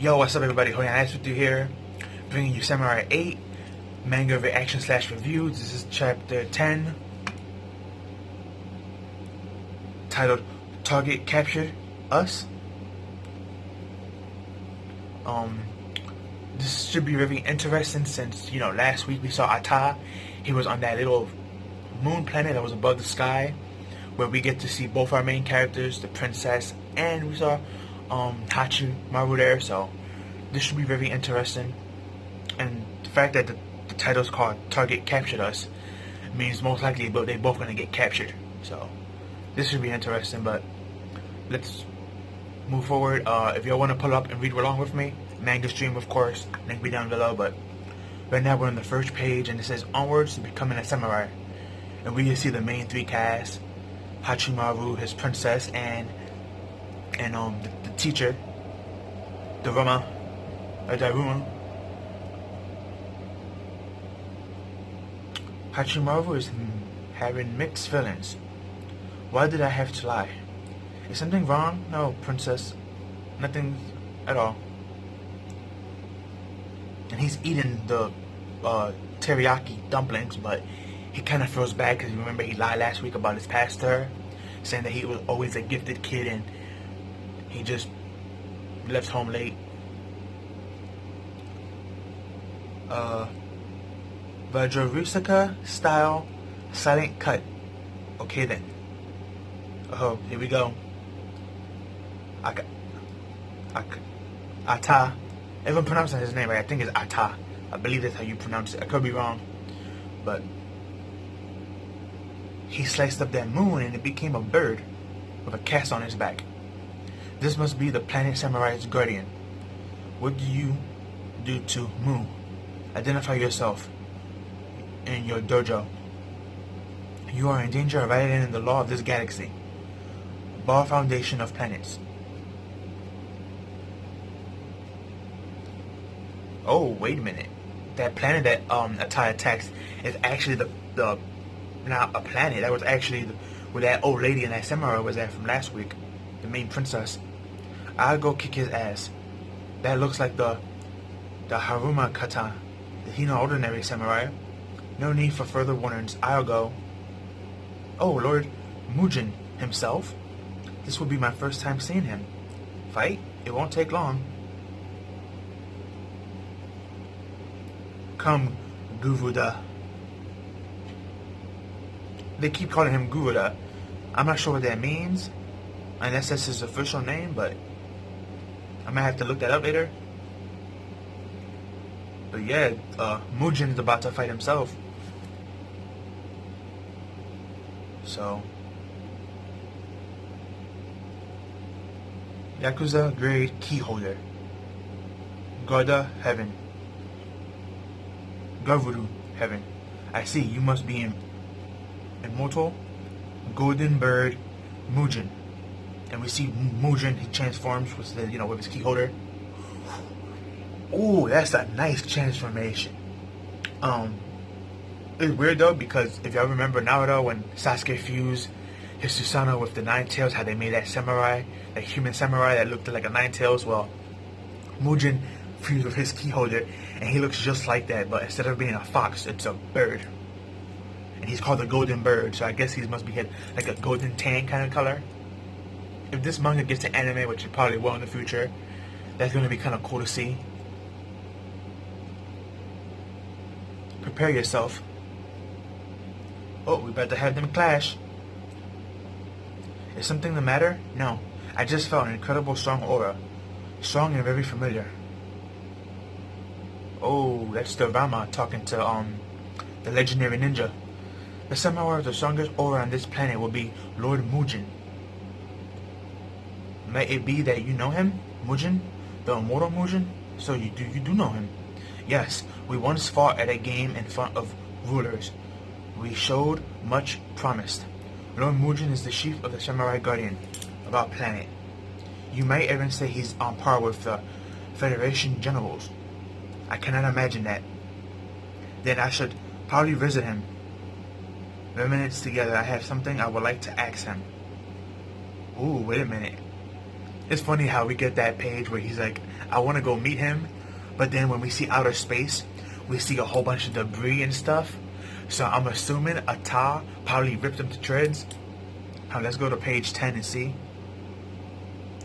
Yo, what's up everybody? Hoyan Ice with you here, bringing you Samurai 8, manga reaction slash review. This is chapter 10, titled Target Captured Us. This should be very interesting since, last week we saw Ata. He was on that little moon planet that was above the sky, where we get to see both our main characters, the princess, and we saw Hachimaru there, so this should be very interesting. And the fact that the title's called Target Captured Us means most likely they're both going to get captured, so this should be interesting. But let's move forward. If y'all want to pull up and read along with me, manga stream of course, link be down below. But right now we're on the first page and it says Onwards to Becoming a Samurai, and we can see the main three casts: Hachimaru, his princess, and the teacher, Daruma. Hachimaru is having mixed feelings. Why did I have to lie? Is something wrong? No, princess. Nothing at all. And he's eating the teriyaki dumplings, but he kind of feels bad because remember he lied last week about his past to her, saying that he was always a gifted kid and he just left home late. Vajravisaka style silent cut. Okay then. Oh, here we go. Ata. If I'm pronouncing his name right, I think it's Ata. I believe that's how you pronounce it. I could be wrong. But he sliced up that moon and it became a bird with a cast on his back. This must be the planet Samurai's guardian. What do you do to Mu? Identify yourself in your dojo. You are in danger of violating the law of this galaxy. Bar Foundation of Planets. Oh, wait a minute. That planet that Ata attacks is actually the not a planet. That was actually where that old lady and that samurai was at from last week. The main princess. I'll go kick his ass. That looks like the Haruma Kata. He no ordinary samurai. No need for further warnings. I'll go. Oh, Lord Mujin himself? This will be my first time seeing him. Fight? It won't take long. Come, Guvuda. They keep calling him Guvuda. I'm not sure what that means, unless that's his official name, but I might have to look that up later. But yeah, Mujin is about to fight himself. So, Yakuza grade key holder. Garda heaven. Gavuru heaven. I see, you must be immortal. Golden bird Mujin. And we see Mujin, he transforms with the, with his key holder. Ooh, that's a nice transformation. It's weird though, because if y'all remember Naruto when Sasuke fused his Susanoo with the Nine Tails, how they made that samurai, that human samurai that looked like a Nine Tails. Well, Mujin fused with his key holder and he looks just like that, but instead of being a fox, it's a bird. And he's called the Golden Bird, so I guess he must be like a golden tan kind of color. If this manga gets to anime, which it probably will in the future, that's going to be kind of cool to see. Prepare yourself. Oh, we about to have them clash. Is something the matter? No. I just felt an incredible strong aura. Strong and very familiar. Oh, that's the Rama talking to the legendary ninja. The samurai with the strongest aura on this planet will be Lord Mujin. May it be that you know him? Mujin? The immortal Mujin? So you do know him? Yes, we once fought at a game in front of rulers. We showed much promise. Lord Mujin is the chief of the Samurai Guardian of our planet. You might even say he's on par with the Federation Generals. I cannot imagine that. Then I should probably visit him. Reminisce together. I have something I would like to ask him. Ooh, wait a minute. It's funny how we get that page where he's like, I want to go meet him, but then when we see outer space, we see a whole bunch of debris and stuff. So I'm assuming Ata probably ripped him to shreds. Now let's go to page 10 and see.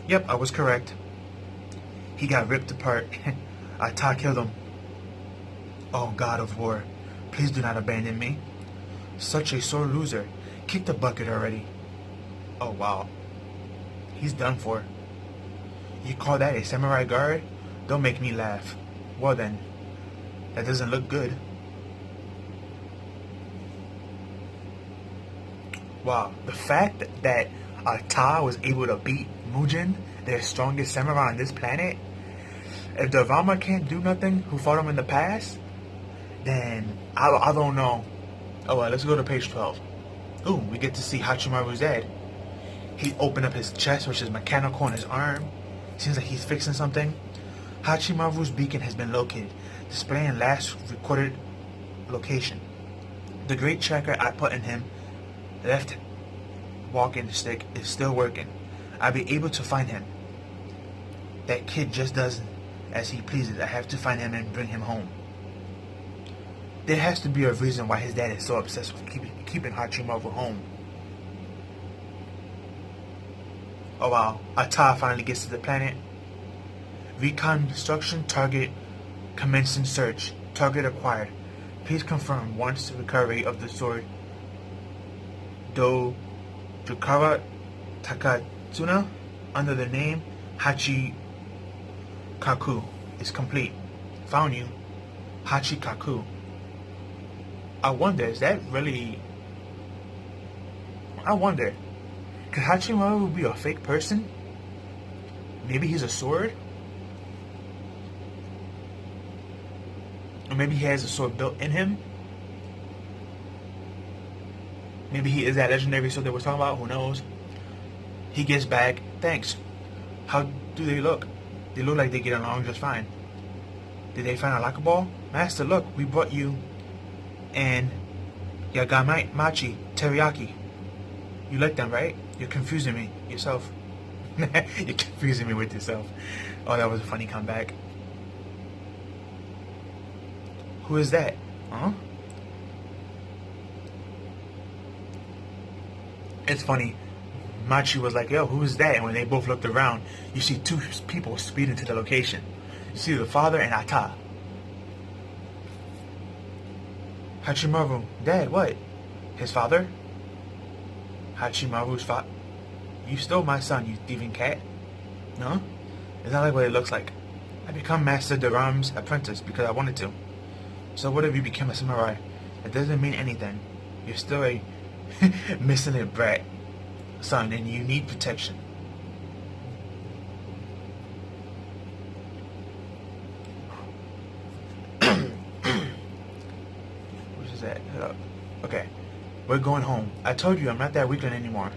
Yep, I was correct. He got ripped apart. Ata killed him. Oh, God of War, please do not abandon me. Such a sore loser. Kick the bucket already. Oh, wow. He's done for. You call that a samurai guard? Don't make me laugh. Well then, that doesn't look good. Wow, the fact that Ata was able to beat Mujin, their strongest samurai on this planet, if the Rama can't do nothing who fought him in the past, then I don't know. Oh well, let's go to page 12. Ooh, we get to see Hachimaru's dad. He opened up his chest, which is mechanical on his arm. Seems like he's fixing something. Hachimaru's beacon has been located, displaying last recorded location. The great tracker I put in him left walking stick is still working. I'll be able to find him. That kid just does as he pleases. I have to find him and bring him home. There has to be a reason why his dad is so obsessed with keeping Hachimaru home. Oh wow, Ata finally gets to the planet. Reconstruction target commencing search. Target acquired. Please confirm once recovery of the sword Do Jukara Takatsuna under the name Hachikaku is complete. Found you. Hachikaku. I wonder, is that really... I wonder. Could Hachimaru be a fake person? Maybe he's a sword? Or maybe he has a sword built in him? Maybe he is that legendary sword that we're talking about, who knows? He gets back. Thanks. How do they look? They look like they get along just fine. Did they find a locker ball? Master, look, we brought you and Yagamachi teriyaki. You like them, right? You're confusing me yourself. You're confusing me with yourself. Oh, that was a funny comeback. Who is that? Huh? It's funny. Machi was like, yo, who is that? And when they both looked around, you see two people speeding to the location. You see the father and Ata. Hachimaru, Dad, what? His father? Hachimaru's father? You stole my son, you thieving cat. No? It's not like what it looks like. I become Master Daram's apprentice because I wanted to. So what if you became a samurai? It doesn't mean anything. You're still a missing a brat, son, and you need protection. What is that? Okay. We're going home. I told you I'm not that weakling anymore.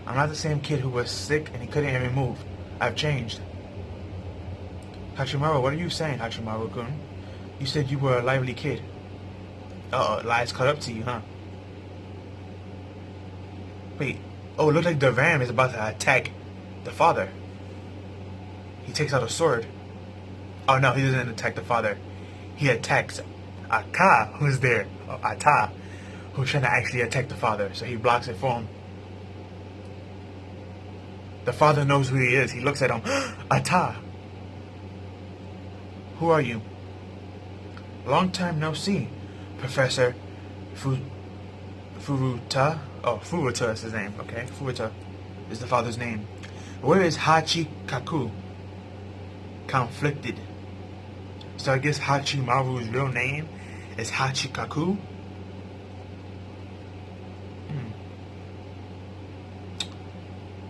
I'm not the same kid who was sick and he couldn't even move. I've changed. Hachimaru, what are you saying, Hachimaru-kun? You said you were a lively kid. Uh-oh, lies caught up to you, huh? Wait. Oh, it looks like the ram is about to attack the father. He takes out a sword. Oh, no, he doesn't attack the father. He attacks Ata, who's there. Ata, who's trying to actually attack the father. So he blocks it for him. The father knows who he is. He looks at him. Ata! Who are you? Long time no see. Professor Furuta. Oh, Furuta is his name. Okay, Furuta is the father's name. Where is Hachikaku? Conflicted. So I guess Hachimaru's real name is Hachikaku?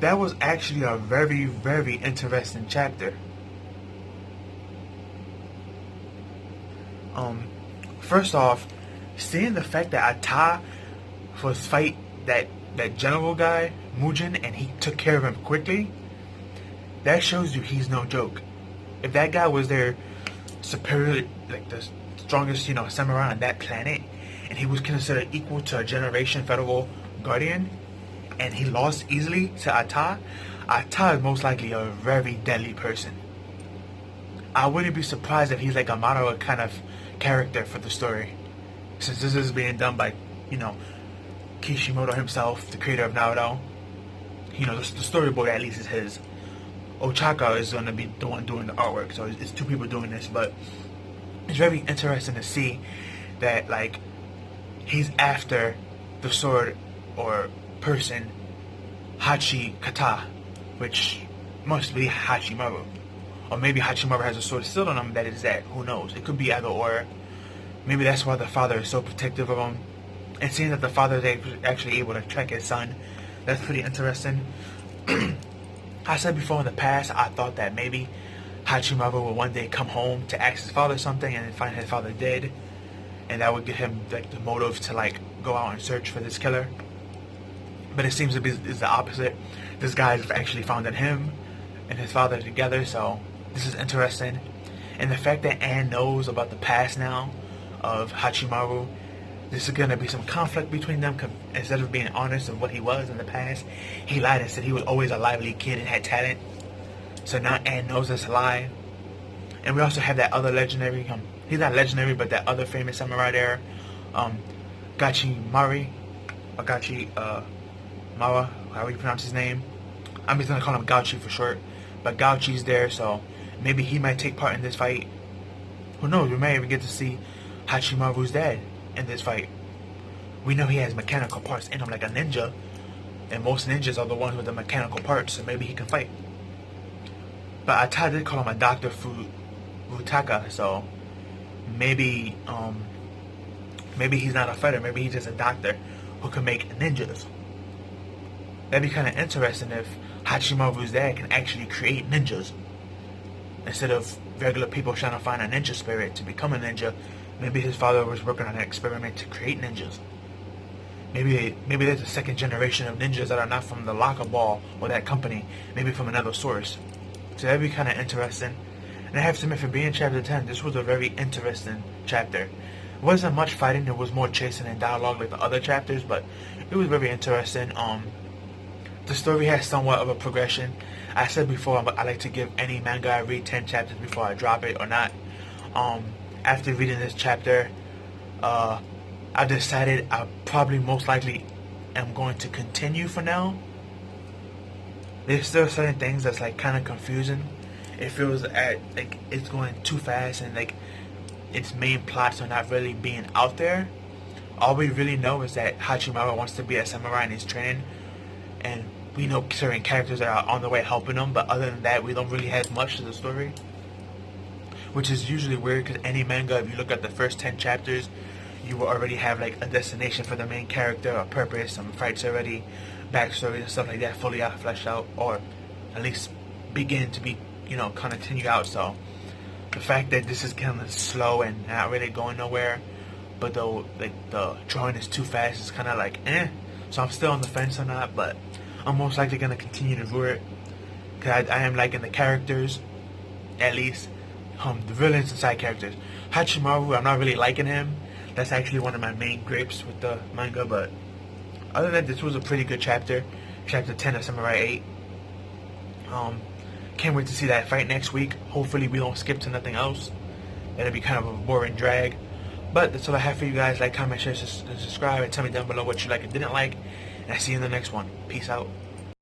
That was actually a very, very interesting chapter. First off, seeing the fact that Ata was fight that general guy, Mujin, and he took care of him quickly, that shows you he's no joke. If that guy was their superior, like the strongest, samurai on that planet, and he was considered equal to a generation federal guardian, and he lost easily to Ata, Ata is most likely a very deadly person. I wouldn't be surprised if he's like a Madara kind of character for the story, since this is being done by, you know, Kishimoto himself, the creator of Naruto. You know, the storyboard at least is his. Ochaka is going to be the one doing the artwork, so it's two people doing this, but it's very interesting to see that, like, he's after the sword or person Hachikata, which must be Hachimaru. Or maybe Hachimaru has a sword still on him that is that. Who knows? It could be either or. Maybe that's why the father is so protective of him. And seeing that the father is actually able to track his son, that's pretty interesting. I said before in the past, I thought that maybe Hachimaru would one day come home to ask his father something and then find his father dead. And that would give him like the motive to like go out and search for this killer. But it seems to be is the opposite. This guy's actually found that him and his father together, so this is interesting. And the fact that Anne knows about the past now of Hachimaru, this is going to be some conflict between them. Instead of being honest of what he was in the past, he lied and said he was always a lively kid and had talent. So now Anne knows this lie. And we also have that other legendary, he's not legendary, but that other famous samurai there, Gachi Mara, however you pronounce his name. I'm just going to call him Gauchi for short. But Gauchi's there, so maybe he might take part in this fight. Who knows, we may even get to see Hachimaru's dad in this fight. We know he has mechanical parts in him like a ninja, and most ninjas are the ones with the mechanical parts, so maybe he can fight. But Ata did call him a Dr. Futaka, so maybe maybe he's not a fighter, maybe he's just a doctor who can make ninjas. That'd be kind of interesting if Hachimaru's dad can actually create ninjas. Instead of regular people trying to find a ninja spirit to become a ninja, maybe his father was working on an experiment to create ninjas. Maybe there's a second generation of ninjas that are not from the Locker Ball or that company, maybe from another source. So that'd be kind of interesting. And I have to admit, for being chapter 10, this was a very interesting chapter. It wasn't much fighting, there was more chasing and dialogue like the other chapters, but it was very interesting. The story has somewhat of a progression. I said before, I like to give any manga I read 10 chapters before I drop it or not. After reading this chapter, I've decided I probably most likely am going to continue for now. There's still certain things that's like kind of confusing. It feels like it's going too fast and like its main plots are not really being out there. All we really know is that Hachimaru wants to be a samurai in his training, and we know certain characters that are on the way helping him, but other than that, we don't really have much to the story. Which is usually weird, because any manga, if you look at the first 10 chapters, you will already have like a destination for the main character, a purpose, some fights already, backstory and stuff like that fully fleshed out, or at least begin to be, continue out. So the fact that this is kind of slow and not really going nowhere, but though like the drawing is too fast, it's kind of like so I'm still on the fence on that, but I'm most likely going to continue to view it, because I am liking the characters, at least the villains and side characters. Hachimaru, I'm not really liking him. That's actually one of my main gripes with the manga, but other than that, this was a pretty good chapter. Chapter 10 of Samurai 8. Can't wait to see that fight next week. Hopefully we don't skip to nothing else. That'll be kind of a boring drag. But that's all I have for you guys. Like, comment, share, and subscribe, and tell me down below what you like and didn't like. And I'll see you in the next one. Peace out.